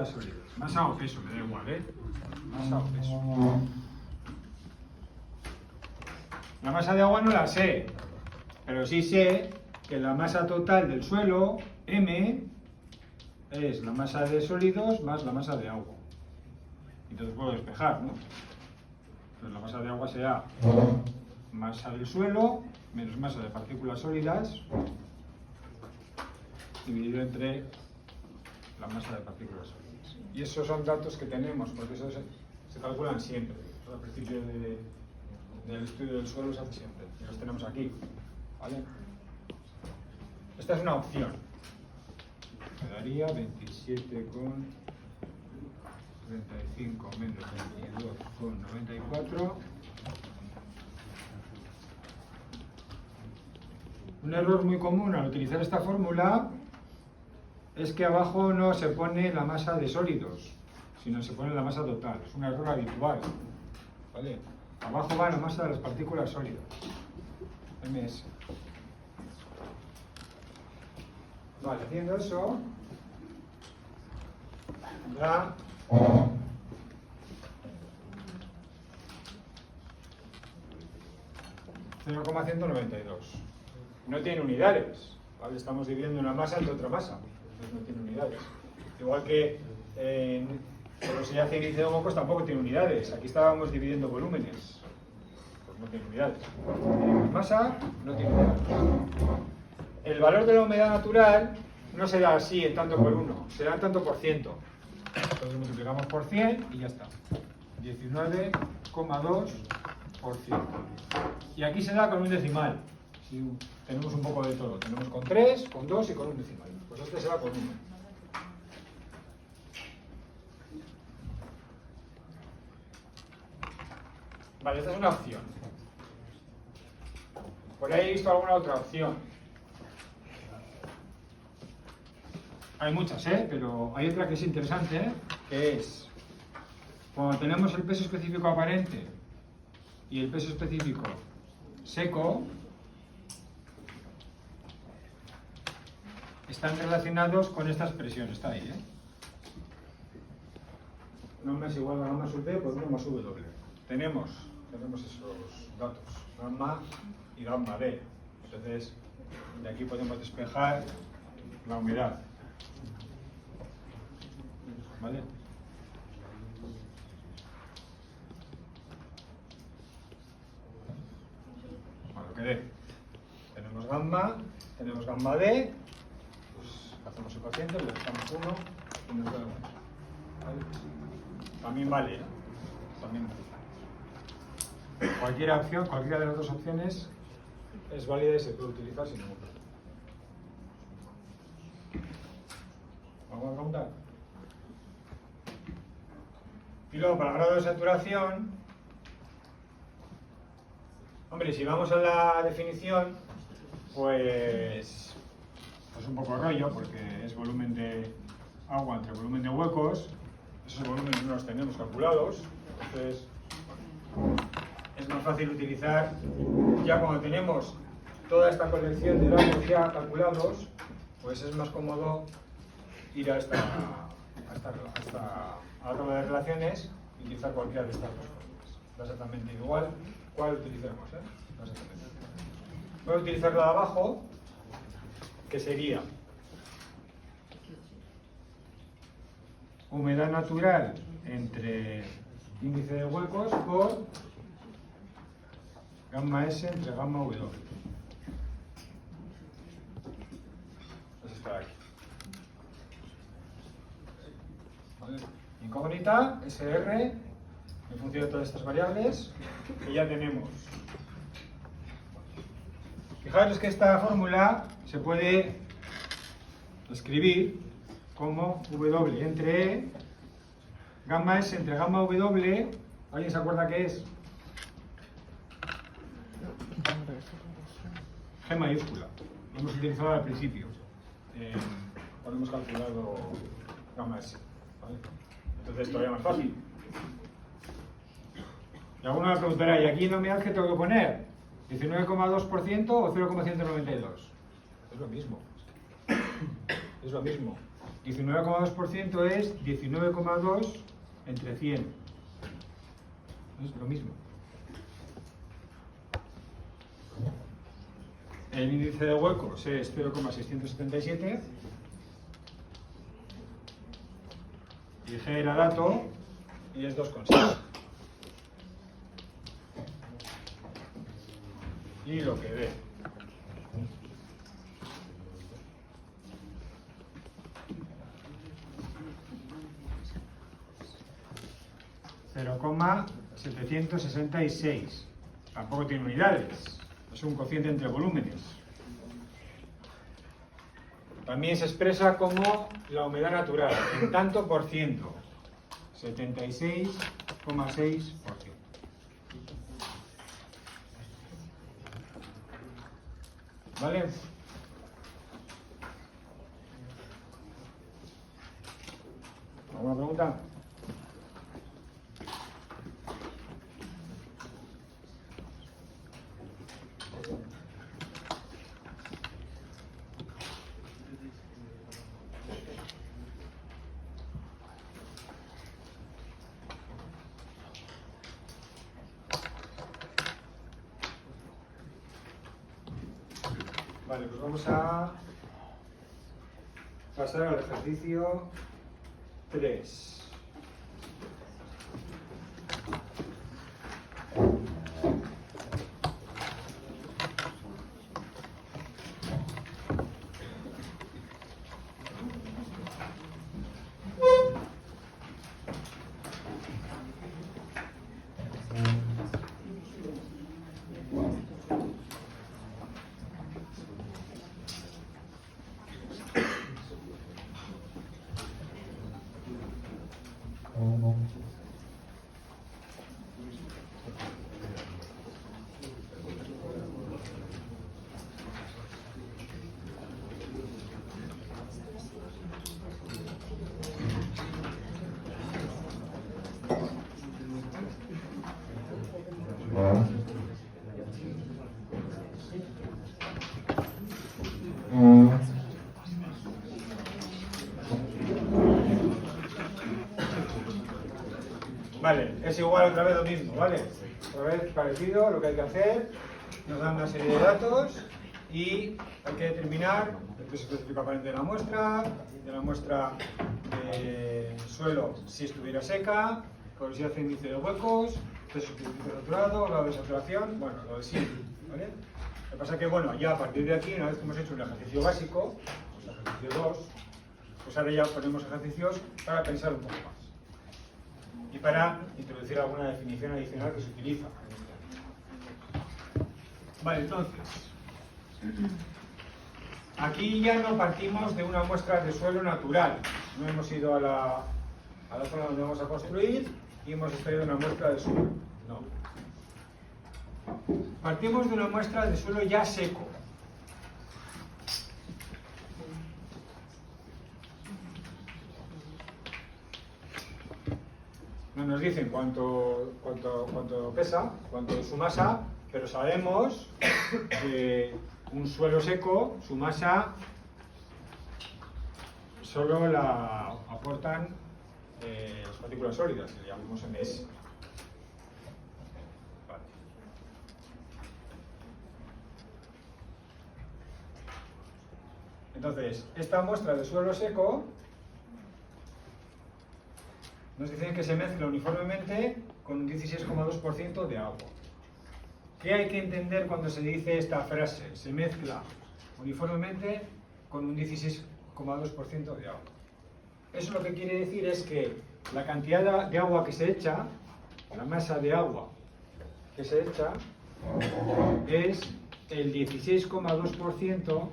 partículas sólidas. Masa o peso, me da igual, ¿eh? Masa o peso. La masa de agua no la sé, pero sí sé que la masa total del suelo, M, es la masa de sólidos más la masa de agua. Entonces puedo despejar, ¿no? Entonces la masa de agua será masa del suelo menos masa de partículas sólidas dividido entre la masa de partículas sólidas. Y esos son datos que tenemos, porque esos se calculan siempre. Eso al principio del estudio del suelo se hace siempre. Y los tenemos aquí. ¿Vale? Esta es una opción. Me daría 27,35 menos 22,94. Un error muy común al utilizar esta fórmula es que abajo no se pone la masa de sólidos, sino se pone la masa total. Es un error habitual. ¿Vale? Abajo va la masa de las partículas sólidas, ms. Vale, haciendo eso, da 0,192. No tiene unidades, ¿vale? Estamos dividiendo una masa entre otra masa, entonces no tiene unidades. Igual que en velocidad de índice de Ohms tampoco tiene unidades. Aquí estábamos dividiendo volúmenes, pues no tiene unidades. Masa no tiene unidades. El valor de la humedad natural no será así en tanto por 1, será en tanto por ciento. Entonces multiplicamos por 100 y ya está. 19,2%. Y aquí se da con un decimal. Si tenemos un poco de todo. Tenemos con 3, con 2 y con un decimal. Pues este se da con 1. Vale, esta es una opción. Por ahí he visto alguna otra opción. Hay muchas, pero hay otra que es interesante, que es cuando tenemos el peso específico aparente y el peso específico seco, están relacionados con esta expresión, está ahí, No es igual a gamma sub B por 1 más W. Tenemos esos datos, gamma y gamma B. Entonces, de aquí podemos despejar la humedad. ¿Vale? Bueno, que D. Tenemos gamma D, pues hacemos el cociente, le dejamos 1 y nos da 1. ¿Vale? También vale, También vale. Cualquiera de las dos opciones es válida y se puede utilizar sin ningún problema. ¿Vamos a preguntar? Y luego, para el grado de saturación, hombre, si vamos a la definición, pues es un poco rollo, porque es volumen de agua entre volumen de huecos. Esos volúmenes no los tenemos calculados, entonces es más fácil utilizar, ya cuando tenemos toda esta colección de datos ya calculados, pues es más cómodo ir a la tabla de relaciones y utilizar cualquiera de estas dos fórmulas. Da exactamente igual cuál utilicemos, Da exactamente. Voy a utilizar la de abajo, que sería humedad natural entre índice de huecos por gamma S entre gamma W. Pues está aquí. ¿Vale? Incógnita, SR, en función de todas estas variables, que ya tenemos. Fijaros que esta fórmula se puede escribir como W entre E, gamma S entre gamma W. ¿Alguien se acuerda qué es? G mayúscula. Lo hemos utilizado al principio cuando hemos calculado gamma S. ¿Vale? Entonces todavía más fácil. Y alguno me preguntará, ¿y aquí en la humedad qué tengo que poner? ¿19,2% o 0,192? Es lo mismo. Es lo mismo. 19,2% es 19,2 entre 100. Es lo mismo. El índice de huecos es 0,677 y G era dato y es 2,6. Y lo que ve. $0,766. Tampoco tiene unidades. Es un cociente entre volúmenes. También se expresa como la humedad natural, en tanto por ciento. 76,6%. ¿Vale? ¿Alguna pregunta? Vale, pues vamos a pasar al ejercicio 3. Vale, es igual otra vez lo mismo, ¿vale? Otra vez parecido, lo que hay que hacer, nos dan una serie de datos y hay que determinar el peso específico aparente de la muestra suelo si estuviera seca, porosidad e índice de huecos, peso específico saturado, grado de saturación, bueno, lo de siempre, ¿vale? Lo que pasa es que, bueno, ya a partir de aquí, una vez que hemos hecho un ejercicio básico, pues ejercicio 2, pues ahora ya ponemos ejercicios para pensar un poco más. Y para introducir alguna definición adicional que se utiliza. Vale, entonces, aquí ya no partimos de una muestra de suelo natural. No hemos ido a la zona donde vamos a construir y hemos extraído una muestra de suelo. No. Partimos de una muestra de suelo ya seco. No nos dicen cuánto pesa, cuánto es su masa, pero sabemos que un suelo seco, su masa solo la aportan las partículas sólidas, que le llamamos MS. Vale. Entonces, esta muestra de suelo seco nos dicen que se mezcla uniformemente con un 16,2% de agua. ¿Qué hay que entender cuando se dice esta frase? Se mezcla uniformemente con un 16,2% de agua. Eso lo que quiere decir es que la cantidad de agua que se echa, la masa de agua que se echa, es el 16,2%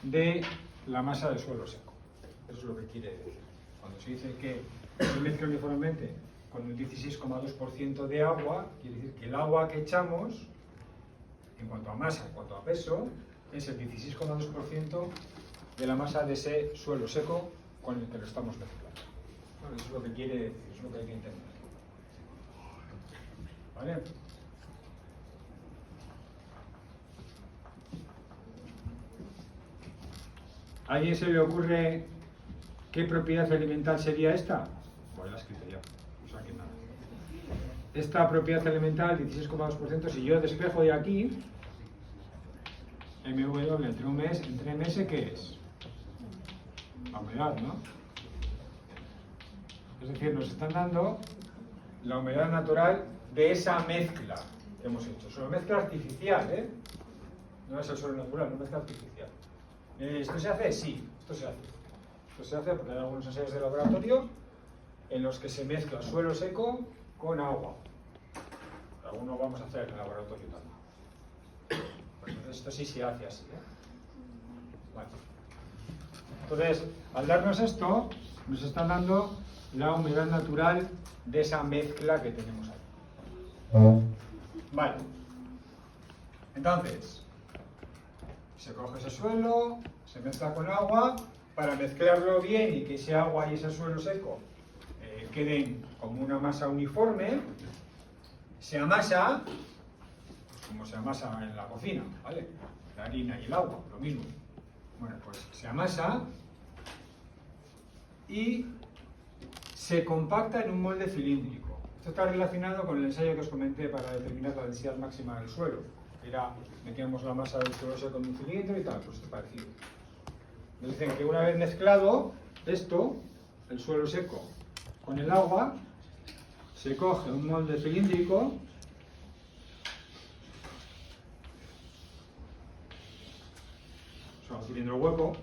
de la masa de suelo seco. Eso es lo que quiere decir. Cuando se dice que se mezcla uniformemente con un 16,2% de agua, quiere decir que el agua que echamos, en cuanto a masa, en cuanto a peso, es el 16,2% de la masa de ese suelo seco con el que lo estamos mezclando. Bueno, eso es lo que quiere decir, eso es lo que hay que entender. ¿Vale? ¿A alguien se le ocurre qué propiedad elemental sería esta? Pues la he escrito ya, o sea que nada. Esta propiedad elemental, 16,2%, si yo despejo de aquí, MW entre MS, ¿qué es? La humedad, ¿no? Es decir, nos están dando la humedad natural de esa mezcla que hemos hecho. Es una mezcla artificial, ¿eh? No es el suelo natural, una mezcla artificial. ¿Esto se hace? Sí, esto se hace. Esto se hace porque hay algunos ensayos de laboratorio en los que se mezcla suelo seco con agua. Algunos vamos a hacer en el laboratorio también. Pues esto sí se hace así, ¿eh? Vale. Entonces, al darnos esto, nos están dando la humedad natural de esa mezcla que tenemos ahí. Vale. Entonces, se coge ese suelo, se mezcla con agua, para mezclarlo bien y que ese agua y ese suelo seco queden como una masa uniforme, se amasa, como se amasa en la cocina, ¿vale? La harina y el agua, lo mismo. Bueno, pues se amasa y se compacta en un molde cilíndrico. Esto está relacionado con el ensayo que os comenté para determinar la densidad máxima del suelo. Era, metíamos la masa del suelo seco en un cilindro y tal, pues esto es parecido. Nos dicen que una vez mezclado esto, el suelo seco, con el agua, se coge un molde cilíndrico un cilindro hueco,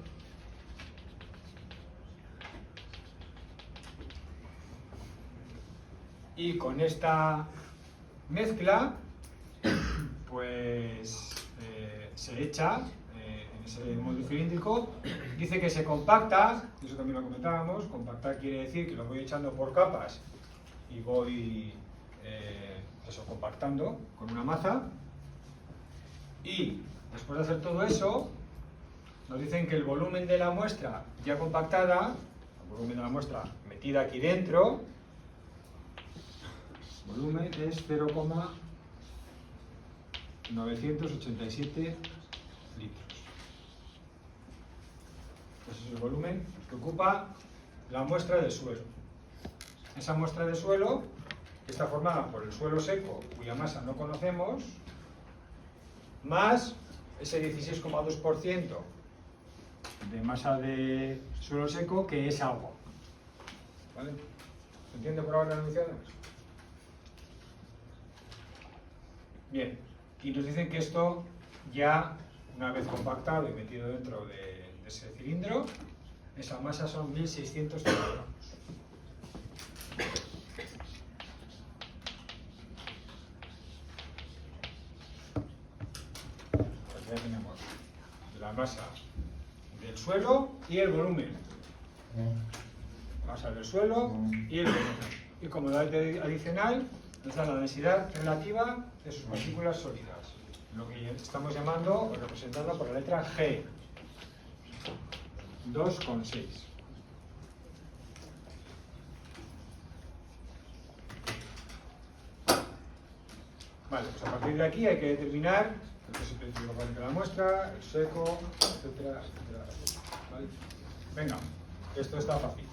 y con esta mezcla pues se echa en ese molde cilíndrico. Dice que se compacta, eso también lo comentábamos. Compactar quiere decir que lo voy echando por capas y voy compactando con una maza, y después de hacer todo eso nos dicen que el volumen de la muestra ya compactada, el volumen de la muestra metida aquí dentro, el volumen es 0,987 litros. Ese es el volumen que ocupa la muestra de suelo. Esa muestra de suelo está formada por el suelo seco, cuya masa no conocemos, más ese 16,2% de masa de suelo seco, que es agua. ¿Vale? ¿Se entiende por ahora las enunciaciones? Bien, y nos dicen que esto ya, una vez compactado y metido dentro de ese cilindro, esa masa son 1600 kilogramos. Pues ya tenemos la masa del suelo y el volumen. Masa del suelo y el volumen. Y como dato adicional, nos da la densidad relativa de sus partículas sólidas, lo que estamos llamando o representando por la letra G, 2,6. Vale, pues a partir de aquí hay que determinar el peso específico de la muestra, el seco, etcétera, etcétera. ¿Vale? Venga, esto está fácil.